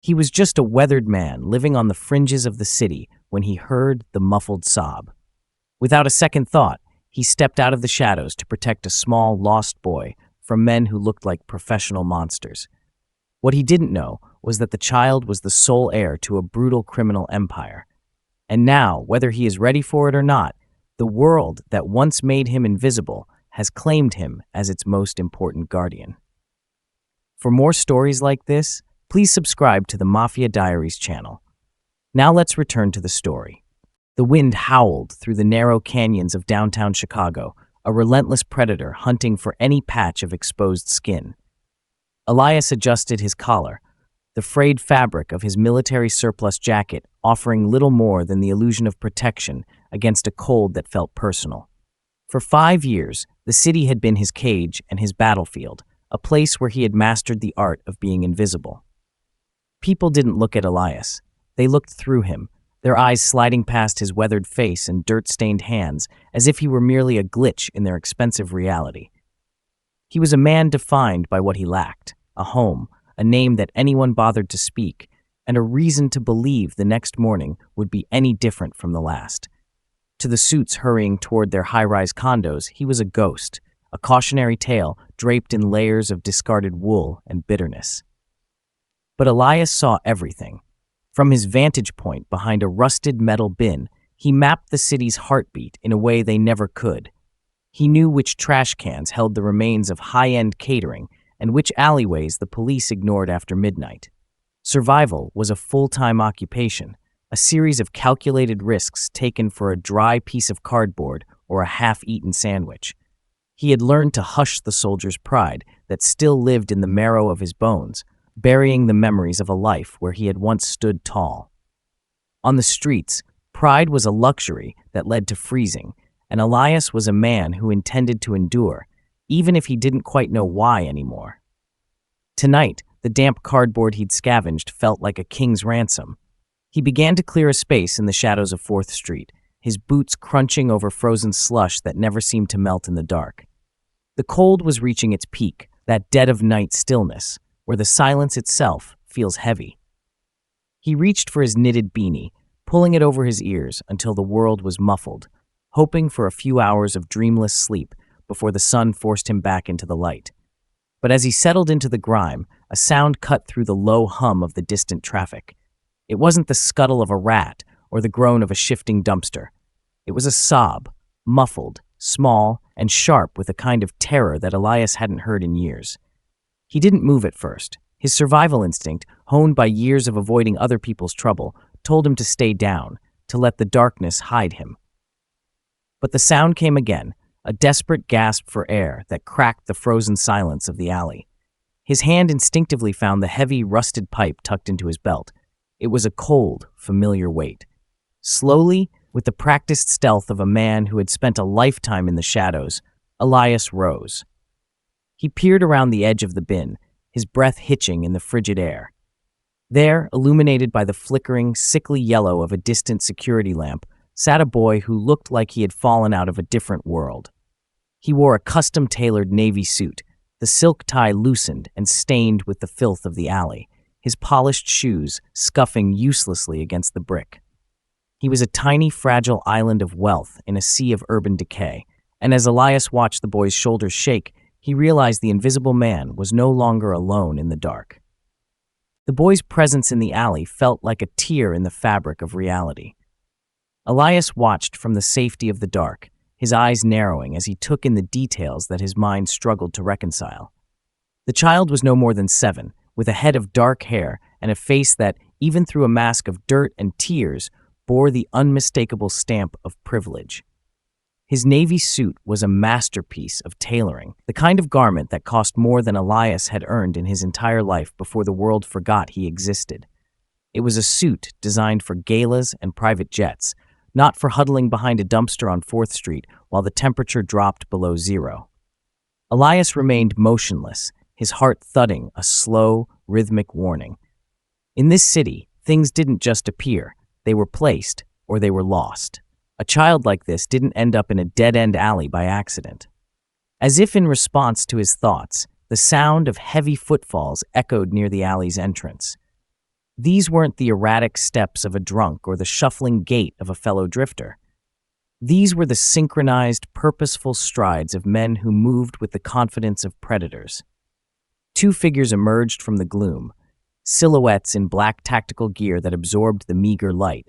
He was just a weathered man living on the fringes of the city when he heard the muffled sob. Without a second thought, he stepped out of the shadows to protect a small, lost boy from men who looked like professional monsters. What he didn't know was that the child was the sole heir to a brutal criminal empire. And now, whether he is ready for it or not, the world that once made him invisible has claimed him as its most important guardian. For more stories like this, please subscribe to the Mafia Diaries channel. Now let's return to the story. The wind howled through the narrow canyons of downtown Chicago, a relentless predator hunting for any patch of exposed skin. Elias adjusted his collar, the frayed fabric of his military surplus jacket offering little more than the illusion of protection against a cold that felt personal. For 5 years, the city had been his cage and his battlefield, a place where he had mastered the art of being invisible. People didn't look at Elias. They looked through him, their eyes sliding past his weathered face and dirt-stained hands as if he were merely a glitch in their expensive reality. He was a man defined by what he lacked: a home, a name that anyone bothered to speak, and a reason to believe the next morning would be any different from the last. To the suits hurrying toward their high-rise condos, he was a ghost, a cautionary tale draped in layers of discarded wool and bitterness. But Elias saw everything. From his vantage point behind a rusted metal bin, he mapped the city's heartbeat in a way they never could. He knew which trash cans held the remains of high-end catering and which alleyways the police ignored after midnight. Survival was a full-time occupation, a series of calculated risks taken for a dry piece of cardboard or a half-eaten sandwich. He had learned to hush the soldier's pride that still lived in the marrow of his bones, burying the memories of a life where he had once stood tall. On the streets, pride was a luxury that led to freezing, and Elias was a man who intended to endure, even if he didn't quite know why anymore. Tonight, the damp cardboard he'd scavenged felt like a king's ransom. He began to clear a space in the shadows of 4th Street, his boots crunching over frozen slush that never seemed to melt in the dark. The cold was reaching its peak, that dead-of-night stillness, where the silence itself feels heavy. He reached for his knitted beanie, pulling it over his ears until the world was muffled, hoping for a few hours of dreamless sleep before the sun forced him back into the light. But as he settled into the grime, a sound cut through the low hum of the distant traffic. It wasn't the scuttle of a rat or the groan of a shifting dumpster. It was a sob, muffled, small, and sharp with a kind of terror that Elias hadn't heard in years. He didn't move at first. His survival instinct, honed by years of avoiding other people's trouble, told him to stay down, to let the darkness hide him. But the sound came again, a desperate gasp for air that cracked the frozen silence of the alley. His hand instinctively found the heavy, rusted pipe tucked into his belt. It was a cold, familiar weight. Slowly, with the practiced stealth of a man who had spent a lifetime in the shadows, Elias rose. He peered around the edge of the bin, his breath hitching in the frigid air. There, illuminated by the flickering, sickly yellow of a distant security lamp, sat a boy who looked like he had fallen out of a different world. He wore a custom-tailored navy suit, the silk tie loosened and stained with the filth of the alley, his polished shoes scuffing uselessly against the brick. He was a tiny, fragile island of wealth in a sea of urban decay, and as Elias watched the boy's shoulders shake, he realized the invisible man was no longer alone in the dark. The boy's presence in the alley felt like a tear in the fabric of reality. Elias watched from the safety of the dark, his eyes narrowing as he took in the details that his mind struggled to reconcile. The child was no more than 7, with a head of dark hair and a face that, even through a mask of dirt and tears, bore the unmistakable stamp of privilege. His navy suit was a masterpiece of tailoring, the kind of garment that cost more than Elias had earned in his entire life before the world forgot he existed. It was a suit designed for galas and private jets, not for huddling behind a dumpster on 4th Street while the temperature dropped below 0. Elias remained motionless, his heart thudding a slow, rhythmic warning. In this city, things didn't just appear, they were placed, or they were lost. A child like this didn't end up in a dead-end alley by accident. As if in response to his thoughts, the sound of heavy footfalls echoed near the alley's entrance. These weren't the erratic steps of a drunk or the shuffling gait of a fellow drifter. These were the synchronized, purposeful strides of men who moved with the confidence of predators. Two figures emerged from the gloom, silhouettes in black tactical gear that absorbed the meager light.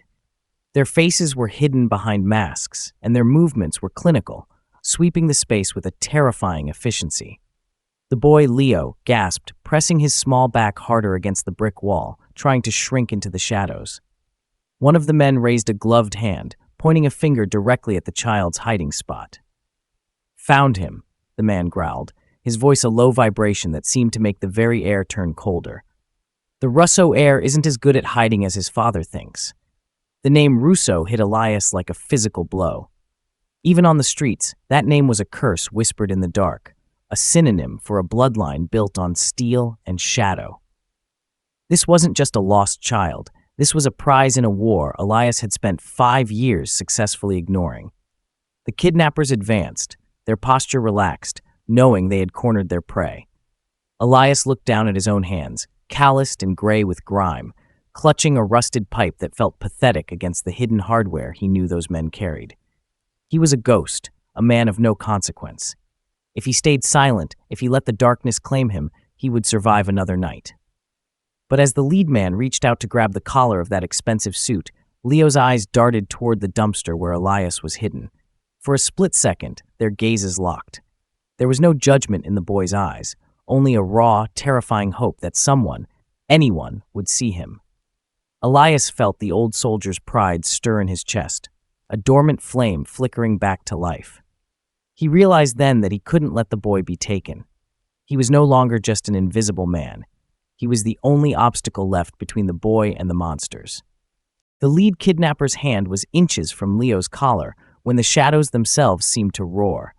Their faces were hidden behind masks, and their movements were clinical, sweeping the space with a terrifying efficiency. The boy, Leo, gasped, pressing his small back harder against the brick wall, trying to shrink into the shadows. One of the men raised a gloved hand, pointing a finger directly at the child's hiding spot. "Found him," the man growled, his voice a low vibration that seemed to make the very air turn colder. "The Russo heir isn't as good at hiding as his father thinks." The name Russo hit Elias like a physical blow. Even on the streets, that name was a curse whispered in the dark, a synonym for a bloodline built on steel and shadow. This wasn't just a lost child. This was a prize in a war Elias had spent 5 years successfully ignoring. The kidnappers advanced, their posture relaxed, knowing they had cornered their prey. Elias looked down at his own hands, calloused and gray with grime, clutching a rusted pipe that felt pathetic against the hidden hardware he knew those men carried. He was a ghost, a man of no consequence. If he stayed silent, if he let the darkness claim him, he would survive another night. But as the lead man reached out to grab the collar of that expensive suit, Leo's eyes darted toward the dumpster where Elias was hidden. For a split second, their gazes locked. There was no judgment in the boy's eyes, only a raw, terrifying hope that someone, anyone, would see him. Elias felt the old soldier's pride stir in his chest, a dormant flame flickering back to life. He realized then that he couldn't let the boy be taken. He was no longer just an invisible man. He was the only obstacle left between the boy and the monsters. The lead kidnapper's hand was inches from Leo's collar when the shadows themselves seemed to roar.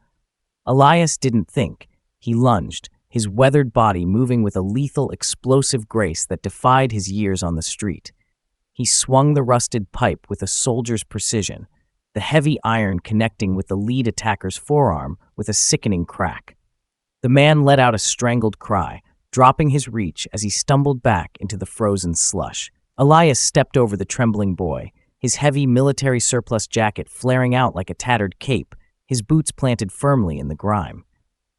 Elias didn't think. He lunged, his weathered body moving with a lethal, explosive grace that defied his years on the street. He swung the rusted pipe with a soldier's precision, the heavy iron connecting with the lead attacker's forearm with a sickening crack. The man let out a strangled cry, dropping his reach as he stumbled back into the frozen slush. Elias stepped over the trembling boy, his heavy military surplus jacket flaring out like a tattered cape, his boots planted firmly in the grime.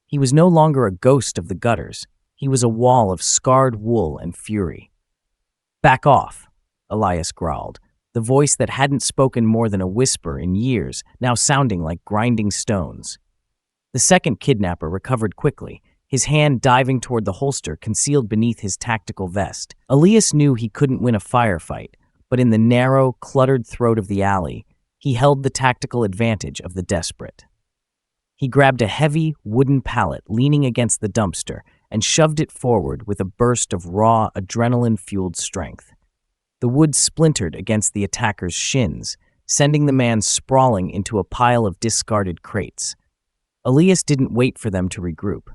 He was no longer a ghost of the gutters. He was a wall of scarred wool and fury. "Back off," Elias growled, the voice that hadn't spoken more than a whisper in years, now sounding like grinding stones. The second kidnapper recovered quickly, his hand diving toward the holster concealed beneath his tactical vest. Elias knew he couldn't win a firefight, but in the narrow, cluttered throat of the alley, he held the tactical advantage of the desperate. He grabbed a heavy, wooden pallet leaning against the dumpster and shoved it forward with a burst of raw, adrenaline-fueled strength. The wood splintered against the attacker's shins, sending the man sprawling into a pile of discarded crates. Elias didn't wait for them to regroup.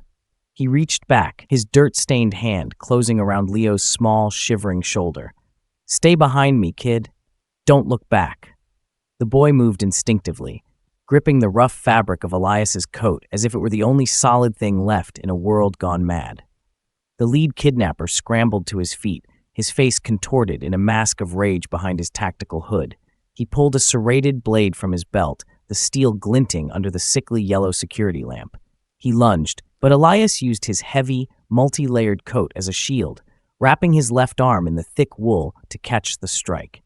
He reached back, his dirt-stained hand closing around Leo's small, shivering shoulder. "Stay behind me, kid. Don't look back." The boy moved instinctively, gripping the rough fabric of Elias's coat as if it were the only solid thing left in a world gone mad. The lead kidnapper scrambled to his feet, his face contorted in a mask of rage behind his tactical hood. He pulled a serrated blade from his belt, the steel glinting under the sickly yellow security lamp. He lunged, but Elias used his heavy, multi-layered coat as a shield, wrapping his left arm in the thick wool to catch the strike.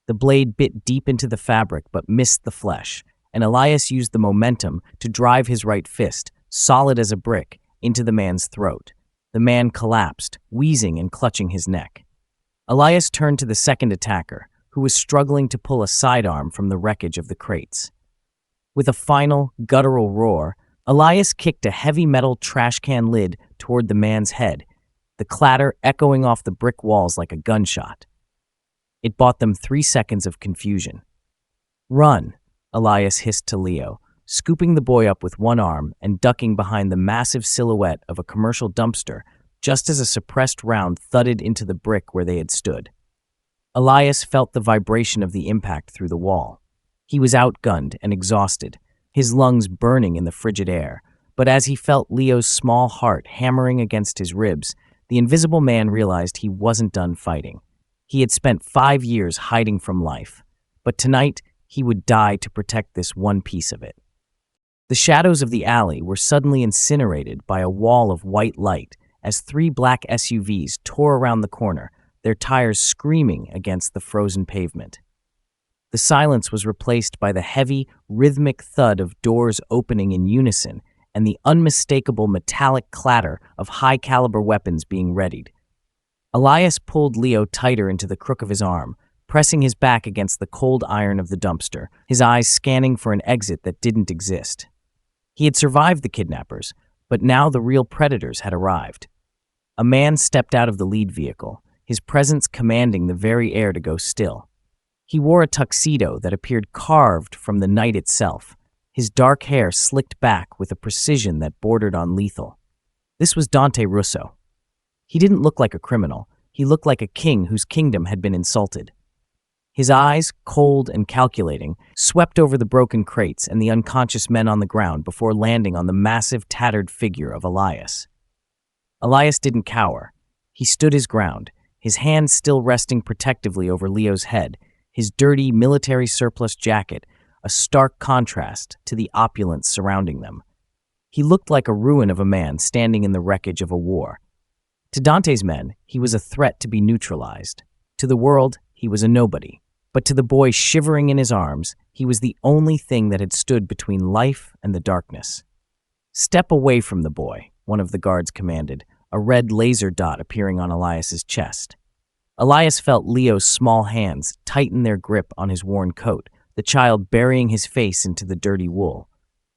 The blade bit deep into the fabric but missed the flesh, and Elias used the momentum to drive his right fist, solid as a brick, into the man's throat. The man collapsed, wheezing and clutching his neck. Elias turned to the second attacker, who was struggling to pull a sidearm from the wreckage of the crates. With a final, guttural roar, Elias kicked a heavy metal trash can lid toward the man's head, the clatter echoing off the brick walls like a gunshot. It bought them 3 seconds of confusion. "Run," Elias hissed to Leo, scooping the boy up with one arm and ducking behind the massive silhouette of a commercial dumpster just as a suppressed round thudded into the brick where they had stood. Elias felt the vibration of the impact through the wall. He was outgunned and exhausted, his lungs burning in the frigid air, but as he felt Leo's small heart hammering against his ribs, the invisible man realized he wasn't done fighting. He had spent 5 years hiding from life, but tonight he would die to protect this one piece of it. The shadows of the alley were suddenly incinerated by a wall of white light as 3 black SUVs tore around the corner, their tires screaming against the frozen pavement. The silence was replaced by the heavy, rhythmic thud of doors opening in unison and the unmistakable metallic clatter of high-caliber weapons being readied. Elias pulled Leo tighter into the crook of his arm, pressing his back against the cold iron of the dumpster, his eyes scanning for an exit that didn't exist. He had survived the kidnappers, but now the real predators had arrived. A man stepped out of the lead vehicle, his presence commanding the very air to go still. He wore a tuxedo that appeared carved from the night itself, his dark hair slicked back with a precision that bordered on lethal. This was Dante Russo. He didn't look like a criminal. He looked like a king whose kingdom had been insulted. His eyes, cold and calculating, swept over the broken crates and the unconscious men on the ground before landing on the massive, tattered figure of Elias. Elias didn't cower. He stood his ground, his hands still resting protectively over Leo's head, his dirty military surplus jacket a stark contrast to the opulence surrounding them. He looked like a ruin of a man standing in the wreckage of a war. To Dante's men, he was a threat to be neutralized. To the world, he was a nobody. But to the boy shivering in his arms, he was the only thing that had stood between life and the darkness. "Step away from the boy," one of the guards commanded, a red laser dot appearing on Elias's chest. Elias felt Leo's small hands tighten their grip on his worn coat, the child burying his face into the dirty wool.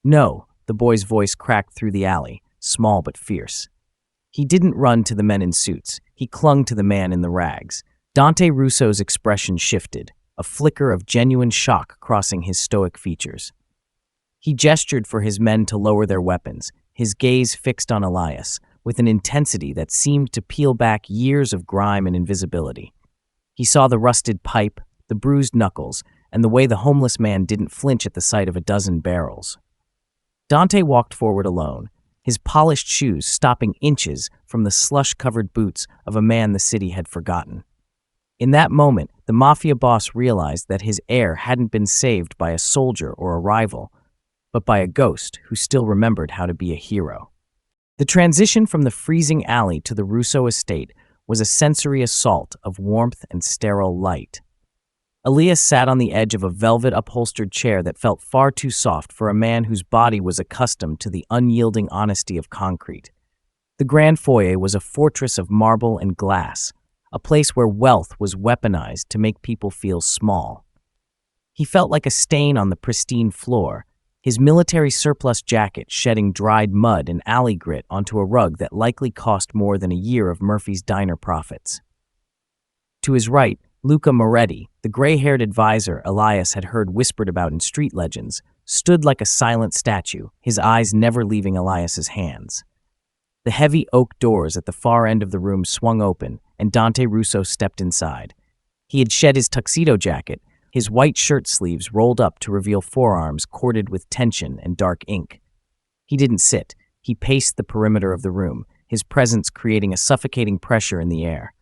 "No," the boy's voice cracked through the alley, small but fierce. He didn't run to the men in suits. He clung to the man in the rags. Dante Russo's expression shifted, a flicker of genuine shock crossing his stoic features. He gestured for his men to lower their weapons, his gaze fixed on Elias, with an intensity that seemed to peel back years of grime and invisibility. He saw the rusted pipe, the bruised knuckles, and the way the homeless man didn't flinch at the sight of a dozen barrels. Dante walked forward alone, his polished shoes stopping inches from the slush-covered boots of a man the city had forgotten. In that moment, the Mafia Boss realized that his heir hadn't been saved by a soldier or a rival, but by a ghost who still remembered how to be a hero. The transition from the freezing alley to the Russo estate was a sensory assault of warmth and sterile light. Elias sat on the edge of a velvet-upholstered chair that felt far too soft for a man whose body was accustomed to the unyielding honesty of concrete. The grand foyer was a fortress of marble and glass, a place where wealth was weaponized to make people feel small. He felt like a stain on the pristine floor, his military surplus jacket shedding dried mud and alley grit onto a rug that likely cost more than a year of Murphy's Diner profits. To his right, Luca Moretti, the gray-haired advisor Elias had heard whispered about in street legends, stood like a silent statue, his eyes never leaving Elias's hands. The heavy oak doors at the far end of the room swung open, and Dante Russo stepped inside. He had shed his tuxedo jacket, his white shirt sleeves rolled up to reveal forearms corded with tension and dark ink. He didn't sit. He paced the perimeter of the room, his presence creating a suffocating pressure in the air.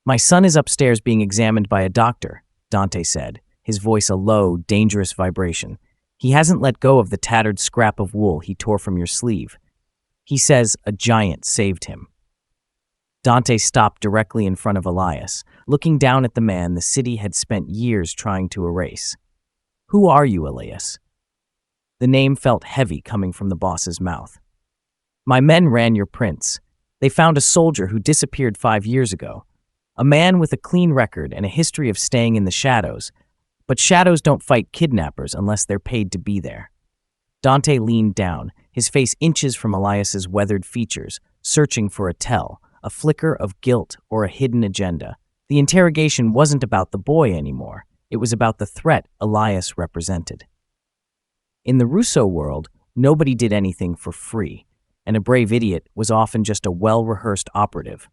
"My son is upstairs being examined by a doctor," Dante said, his voice a low, dangerous vibration. "He hasn't let go of the tattered scrap of wool he tore from your sleeve. He says a giant saved him." Dante stopped directly in front of Elias, looking down at the man the city had spent years trying to erase. "Who are you, Elias?" The name felt heavy coming from the boss's mouth. "My men ran your prince. They found a soldier who disappeared 5 years ago. A man with a clean record and a history of staying in the shadows, but shadows don't fight kidnappers unless they're paid to be there." Dante leaned down, his face inches from Elias's weathered features, searching for a tell, a flicker of guilt or a hidden agenda. The interrogation wasn't about the boy anymore. It was about the threat Elias represented. In the Russo world, nobody did anything for free, and a brave idiot was often just a well-rehearsed operative.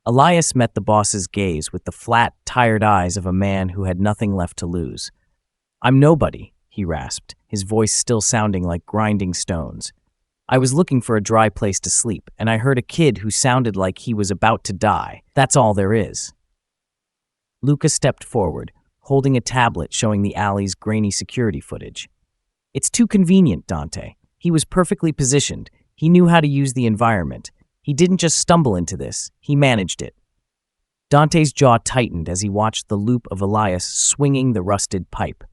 Elias met the boss's gaze with the flat, tired eyes of a man who had nothing left to lose. "I'm nobody," he rasped, his voice still sounding like grinding stones. "I was looking for a dry place to sleep, and I heard a kid who sounded like he was about to die. That's all there is." Luca stepped forward, holding a tablet showing the alley's grainy security footage. It's too convenient, Dante. He was perfectly positioned. He knew how to use the environment. He didn't just stumble into this, he managed it. Dante's jaw tightened as he watched the loop of Elias swinging the rusted pipe.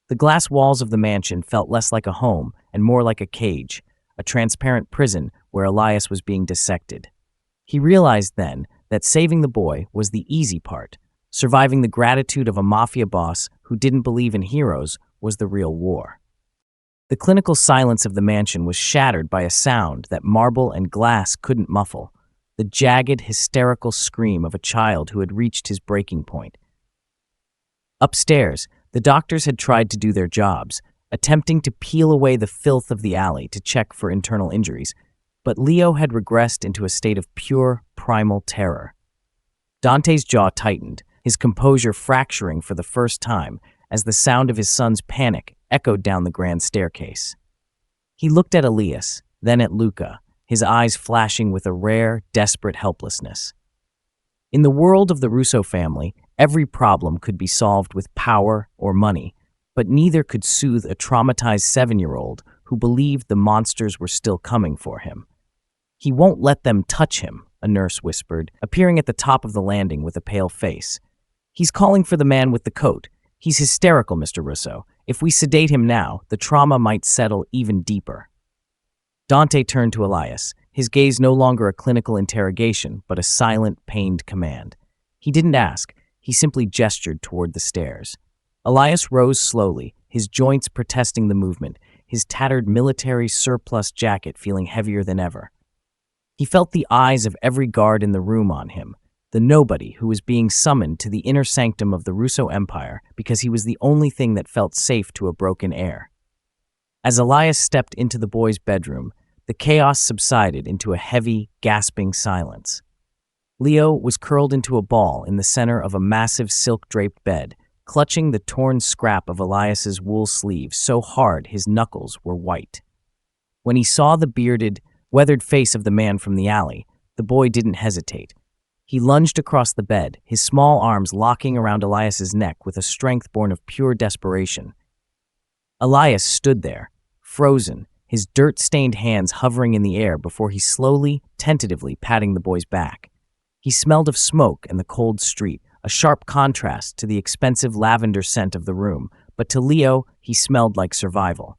The glass walls of the mansion felt less like a home and more like a cage, a transparent prison where Elias was being dissected. He realized then that saving the boy was the easy part. Surviving the gratitude of a mafia boss who didn't believe in heroes was the real war. The clinical silence of the mansion was shattered by a sound that marble and glass couldn't muffle, the jagged, hysterical scream of a child who had reached his breaking point. Upstairs, the doctors had tried to do their jobs, attempting to peel away the filth of the alley to check for internal injuries, but Leo had regressed into a state of pure, primal terror. Dante's jaw tightened, his composure fracturing for the first time as the sound of his son's panic echoed down the grand staircase. He looked at Elias, then at Luca, his eyes flashing with a rare, desperate helplessness. In the world of the Russo family, every problem could be solved with power or money, but neither could soothe a traumatized 7-year-old who believed the monsters were still coming for him. "He won't let them touch him," a nurse whispered, appearing at the top of the landing with a pale face. "He's calling for the man with the coat. He's hysterical, Mr. Russo. If we sedate him now, the trauma might settle even deeper." Dante turned to Elias, his gaze no longer a clinical interrogation, but a silent, pained command. He didn't ask, he simply gestured toward the stairs. Elias rose slowly, his joints protesting the movement, his tattered military surplus jacket feeling heavier than ever. He felt the eyes of every guard in the room on him, the nobody who was being summoned to the inner sanctum of the Russo Empire because he was the only thing that felt safe to a broken heir. As Elias stepped into the boy's bedroom, the chaos subsided into a heavy, gasping silence. Leo was curled into a ball in the center of a massive silk-draped bed, clutching the torn scrap of Elias's wool sleeve so hard his knuckles were white. When he saw the bearded, weathered face of the man from the alley, the boy didn't hesitate. He lunged across the bed, his small arms locking around Elias's neck with a strength born of pure desperation. Elias stood there, frozen, his dirt-stained hands hovering in the air before he slowly, tentatively patting the boy's back. He smelled of smoke and the cold street, a sharp contrast to the expensive lavender scent of the room, but to Leo, he smelled like survival.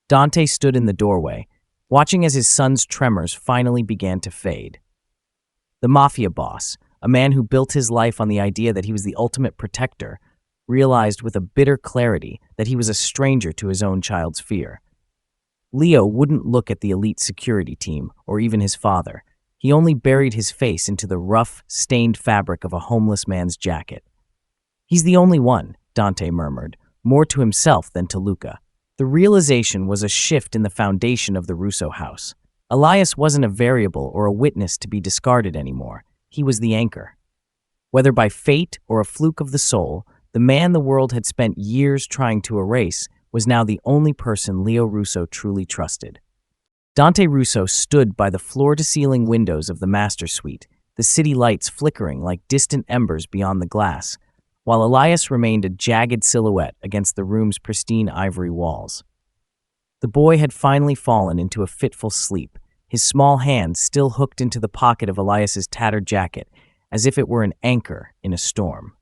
Dante stood in the doorway, watching as his son's tremors finally began to fade. The Mafia Boss, a man who built his life on the idea that he was the ultimate protector, realized with a bitter clarity that he was a stranger to his own child's fear. Leo wouldn't look at the elite security team or even his father. He only buried his face into the rough, stained fabric of a homeless man's jacket. "He's the only one," Dante murmured, more to himself than to Luca. The realization was a shift in the foundation of the Russo house. Elias wasn't a variable or a witness to be discarded anymore. He was the anchor. Whether by fate or a fluke of the soul, the man the world had spent years trying to erase was now the only person Leo Russo truly trusted. Dante Russo stood by the floor-to-ceiling windows of the master suite, the city lights flickering like distant embers beyond the glass, while Elias remained a jagged silhouette against the room's pristine ivory walls. The boy had finally fallen into a fitful sleep, his small hand still hooked into the pocket of Elias's tattered jacket, as if it were an anchor in a storm.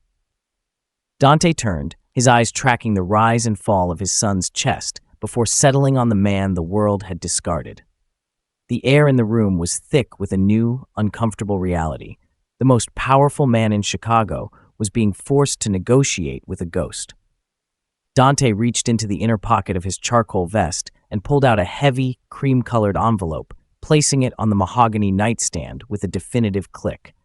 Dante turned, his eyes tracking the rise and fall of his son's chest before settling on the man the world had discarded. The air in the room was thick with a new, uncomfortable reality. The most powerful man in Chicago was being forced to negotiate with a ghost. Dante reached into the inner pocket of his charcoal vest and pulled out a heavy, cream-colored envelope, placing it on the mahogany nightstand with a definitive click.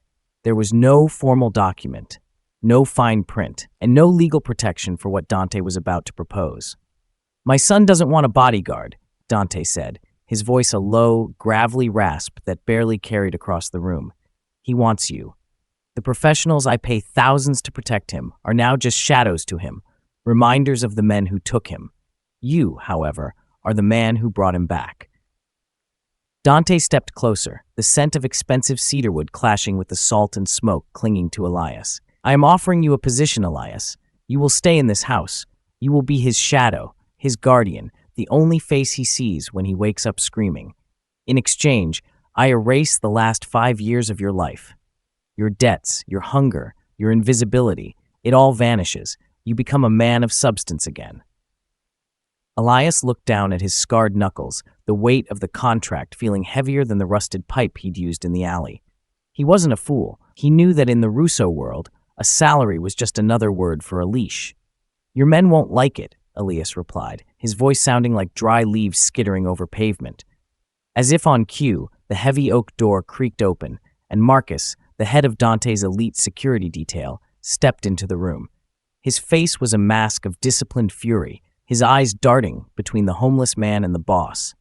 There was no formal document, no fine print, and no legal protection for what Dante was about to propose. "My son doesn't want a bodyguard," Dante said, his voice a low, gravelly rasp that barely carried across the room. "He wants you. The professionals I pay thousands to protect him are now just shadows to him, reminders of the men who took him. You, however, are the man who brought him back." Dante stepped closer, the scent of expensive cedarwood clashing with the salt and smoke clinging to Elias. I am offering you a position, Elias. You will stay in this house. You will be his shadow, his guardian, the only face he sees when he wakes up screaming. In exchange, I erase the last 5 years of your life. Your debts, your hunger, your invisibility, it all vanishes. You become a man of substance again. Elias looked down at his scarred knuckles, the weight of the contract feeling heavier than the rusted pipe he'd used in the alley. He wasn't a fool. He knew that in the Russo world, a salary was just another word for a leash. Your men won't like it, Elias replied, his voice sounding like dry leaves skittering over pavement. As if on cue, the heavy oak door creaked open, and Marcus, the head of Dante's elite security detail, stepped into the room. His face was a mask of disciplined fury, his eyes darting between the homeless man and the boss.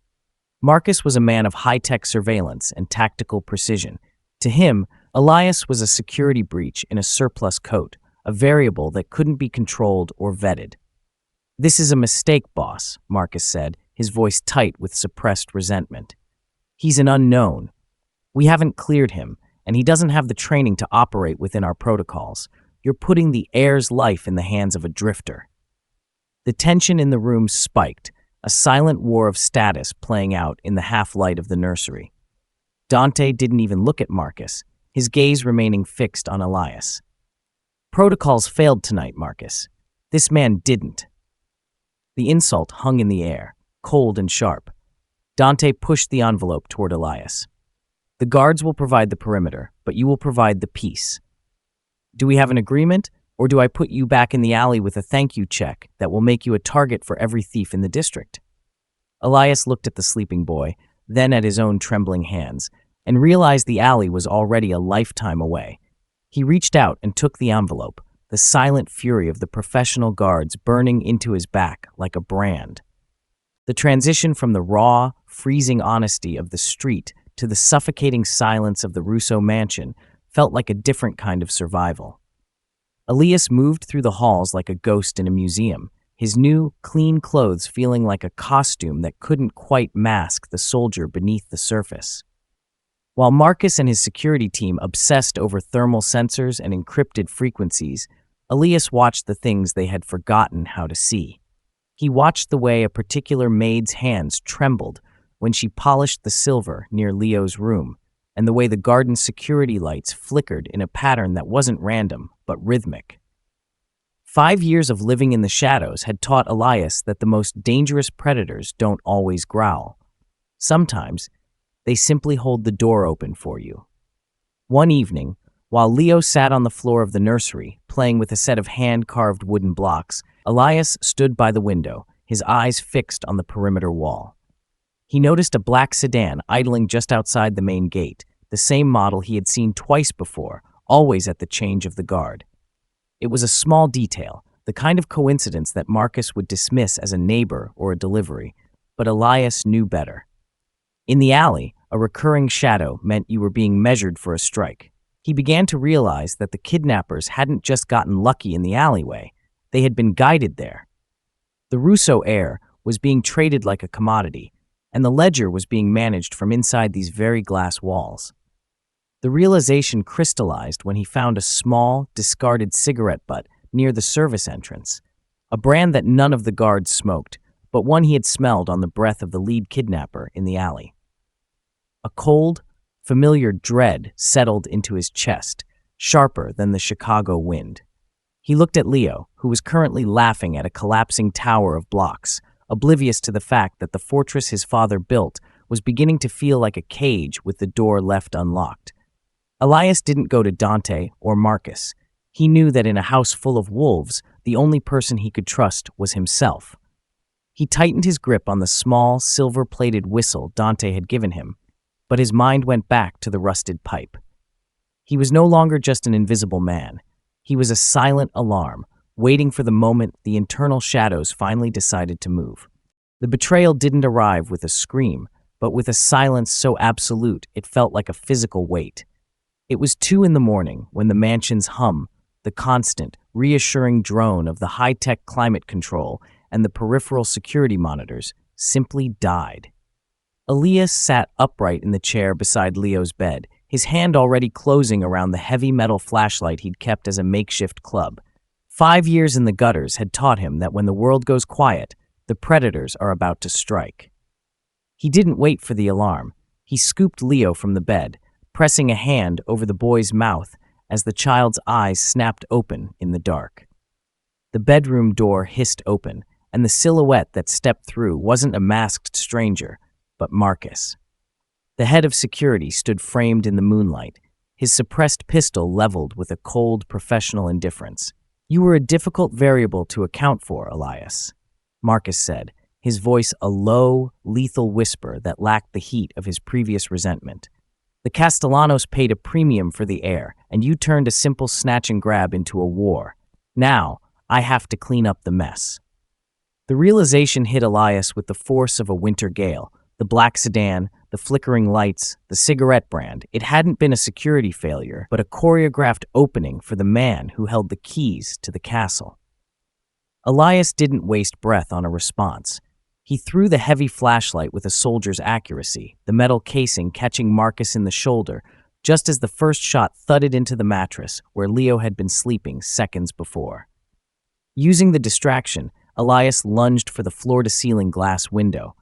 Marcus was a man of high-tech surveillance and tactical precision. To him, Elias was a security breach in a surplus coat, a variable that couldn't be controlled or vetted. "This is a mistake, boss," Marcus said, his voice tight with suppressed resentment. "He's an unknown. We haven't cleared him, and he doesn't have the training to operate within our protocols. You're putting the heir's life in the hands of a drifter." The tension in the room spiked, a silent war of status playing out in the half-light of the nursery. Dante didn't even look at Marcus, his gaze remaining fixed on Elias. "Protocols failed tonight, Marcus. This man didn't." The insult hung in the air, cold and sharp. Dante pushed the envelope toward Elias. "The guards will provide the perimeter, but you will provide the peace. Do we have an agreement, or do I put you back in the alley with a thank you check that will make you a target for every thief in the district?" Elias looked at the sleeping boy, then at his own trembling hands, and realized the alley was already a lifetime away. He reached out and took the envelope, the silent fury of the professional guards burning into his back like a brand. The transition from the raw, freezing honesty of the street to the suffocating silence of the Russo mansion felt like a different kind of survival. Elias moved through the halls like a ghost in a museum, his new, clean clothes feeling like a costume that couldn't quite mask the soldier beneath the surface. While Marcus and his security team obsessed over thermal sensors and encrypted frequencies, Elias watched the things they had forgotten how to see. He watched the way a particular maid's hands trembled when she polished the silver near Leo's room, and the way the garden's security lights flickered in a pattern that wasn't random, but rhythmic. 5 years of living in the shadows had taught Elias that the most dangerous predators don't always growl. Sometimes, they simply hold the door open for you. One evening, while Leo sat on the floor of the nursery, playing with a set of hand-carved wooden blocks, Elias stood by the window, his eyes fixed on the perimeter wall. He noticed a black sedan idling just outside the main gate, the same model he had seen twice before, always at the change of the guard. It was a small detail, the kind of coincidence that Marcus would dismiss as a neighbor or a delivery, but Elias knew better. In the alley, a recurring shadow meant you were being measured for a strike. He began to realize that the kidnappers hadn't just gotten lucky in the alleyway, they had been guided there. The Russo heir was being traded like a commodity, and the ledger was being managed from inside these very glass walls. The realization crystallized when he found a small, discarded cigarette butt near the service entrance, a brand that none of the guards smoked, but one he had smelled on the breath of the lead kidnapper in the alley. A cold, familiar dread settled into his chest, sharper than the Chicago wind. He looked at Leo, who was currently laughing at a collapsing tower of blocks, oblivious to the fact that the fortress his father built was beginning to feel like a cage with the door left unlocked. Elias didn't go to Dante or Marcus. He knew that in a house full of wolves, the only person he could trust was himself. He tightened his grip on the small, silver-plated whistle Dante had given him, but his mind went back to the rusted pipe. He was no longer just an invisible man. He was a silent alarm, waiting for the moment the internal shadows finally decided to move. The betrayal didn't arrive with a scream, but with a silence so absolute it felt like a physical weight. It was 2 a.m. when the mansion's hum, the constant, reassuring drone of the high-tech climate control and the peripheral security monitors, simply died. Elias sat upright in the chair beside Leo's bed, his hand already closing around the heavy metal flashlight he'd kept as a makeshift club. 5 years in the gutters had taught him that when the world goes quiet, the predators are about to strike. He didn't wait for the alarm. He scooped Leo from the bed, pressing a hand over the boy's mouth as the child's eyes snapped open in the dark. The bedroom door hissed open, and the silhouette that stepped through wasn't a masked stranger, but Marcus. The head of security stood framed in the moonlight, his suppressed pistol leveled with a cold, professional indifference. "You were a difficult variable to account for, Elias," Marcus said, his voice a low, lethal whisper that lacked the heat of his previous resentment. "The Castellanos paid a premium for the Heir, and you turned a simple snatch and grab into a war. Now, I have to clean up the mess." The realization hit Elias with the force of a winter gale. The black sedan, the flickering lights, the cigarette brand. It hadn't been a security failure, but a choreographed opening for the man who held the keys to the castle. Elias didn't waste breath on a response. He threw the heavy flashlight with a soldier's accuracy, the metal casing catching Marcus in the shoulder, just as the first shot thudded into the mattress where Leo had been sleeping seconds before. Using the distraction, Elias lunged for the floor-to-ceiling glass window.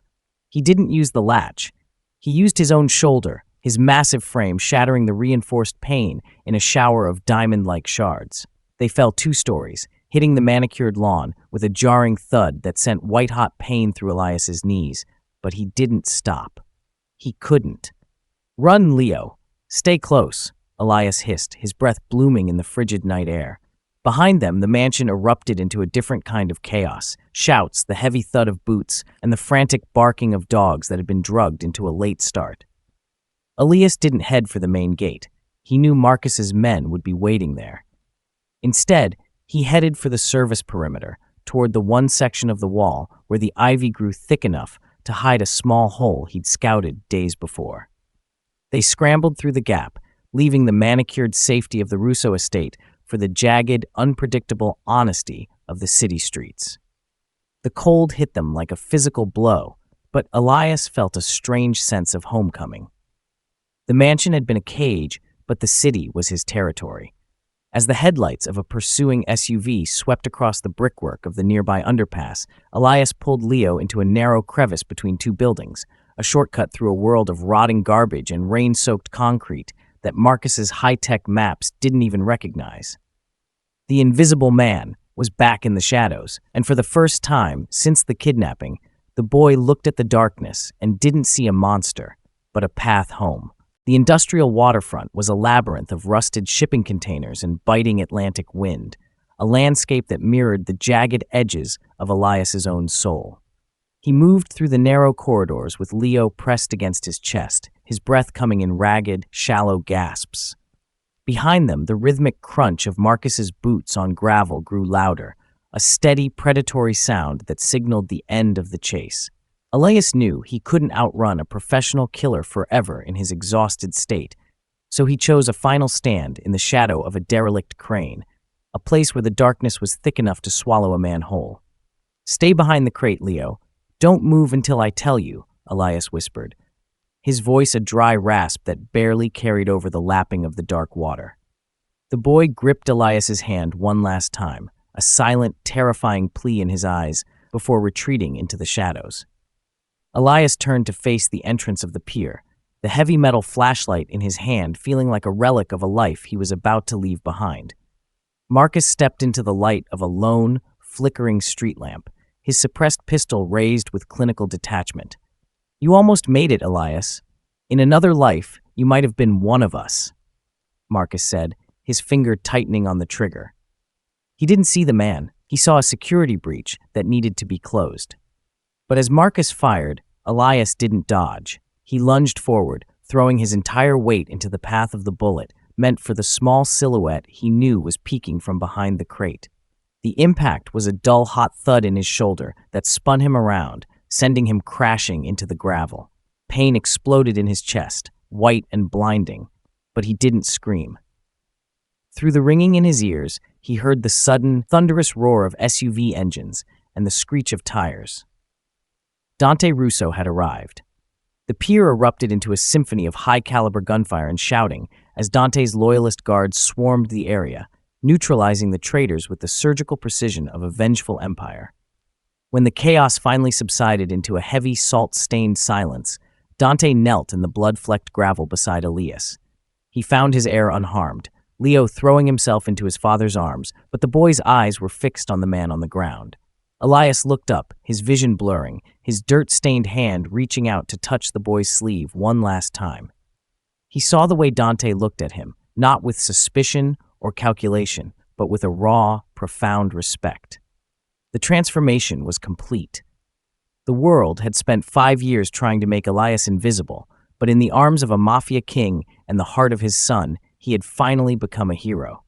He didn't use the latch. He used his own shoulder, his massive frame shattering the reinforced pane in a shower of diamond-like shards. They fell 2 stories, hitting the manicured lawn with a jarring thud that sent white-hot pain through Elias's knees, but he didn't stop. He couldn't. "Run, Leo. Stay close," Elias hissed, his breath blooming in the frigid night air. Behind them, the mansion erupted into a different kind of chaos. Shouts, the heavy thud of boots, and the frantic barking of dogs that had been drugged into a late start. Elias didn't head for the main gate. He knew Marcus's men would be waiting there. Instead, he headed for the service perimeter, toward the one section of the wall where the ivy grew thick enough to hide a small hole he'd scouted days before. They scrambled through the gap, leaving the manicured safety of the Russo estate for the jagged, unpredictable honesty of the city streets. The cold hit them like a physical blow, but Elias felt a strange sense of homecoming. The mansion had been a cage, but the city was his territory. As the headlights of a pursuing SUV swept across the brickwork of the nearby underpass, Elias pulled Leo into a narrow crevice between 2 buildings, a shortcut through a world of rotting garbage and rain-soaked concrete that Marcus's high-tech maps didn't even recognize. The Invisible Man was back in the shadows, and for the first time since the kidnapping, the boy looked at the darkness and didn't see a monster, but a path home. The industrial waterfront was a labyrinth of rusted shipping containers and biting Atlantic wind, a landscape that mirrored the jagged edges of Elias's own soul. He moved through the narrow corridors with Leo pressed against his chest, his breath coming in ragged, shallow gasps. Behind them, the rhythmic crunch of Marcus's boots on gravel grew louder, a steady, predatory sound that signaled the end of the chase. Elias knew he couldn't outrun a professional killer forever in his exhausted state, so he chose a final stand in the shadow of a derelict crane, a place where the darkness was thick enough to swallow a man whole. "Stay behind the crate, Leo. Don't move until I tell you," Elias whispered, his voice a dry rasp that barely carried over the lapping of the dark water. The boy gripped Elias's hand one last time, a silent, terrifying plea in his eyes before retreating into the shadows. Elias turned to face the entrance of the pier, the heavy metal flashlight in his hand feeling like a relic of a life he was about to leave behind. Marcus stepped into the light of a lone, flickering street lamp, his suppressed pistol raised with clinical detachment. "You almost made it, Elias. In another life, you might have been one of us," Marcus said, his finger tightening on the trigger. He didn't see the man. He saw a security breach that needed to be closed. But as Marcus fired, Elias didn't dodge. He lunged forward, throwing his entire weight into the path of the bullet, meant for the small silhouette he knew was peeking from behind the crate. The impact was a dull, hot thud in his shoulder that spun him around, sending him crashing into the gravel. Pain exploded in his chest, white and blinding, but he didn't scream. Through the ringing in his ears, he heard the sudden, thunderous roar of SUV engines and the screech of tires. Dante Russo had arrived. The pier erupted into a symphony of high-caliber gunfire and shouting as Dante's loyalist guards swarmed the area, neutralizing the traitors with the surgical precision of a vengeful empire. When the chaos finally subsided into a heavy, salt-stained silence, Dante knelt in the blood-flecked gravel beside Elias. He found his heir unharmed, Leo throwing himself into his father's arms, but the boy's eyes were fixed on the man on the ground. Elias looked up, his vision blurring, his dirt-stained hand reaching out to touch the boy's sleeve one last time. He saw the way Dante looked at him, not with suspicion or calculation, but with a raw, profound respect. The transformation was complete. The world had spent 5 years trying to make Elias invisible, but in the arms of a mafia king and the heart of his son, he had finally become a hero.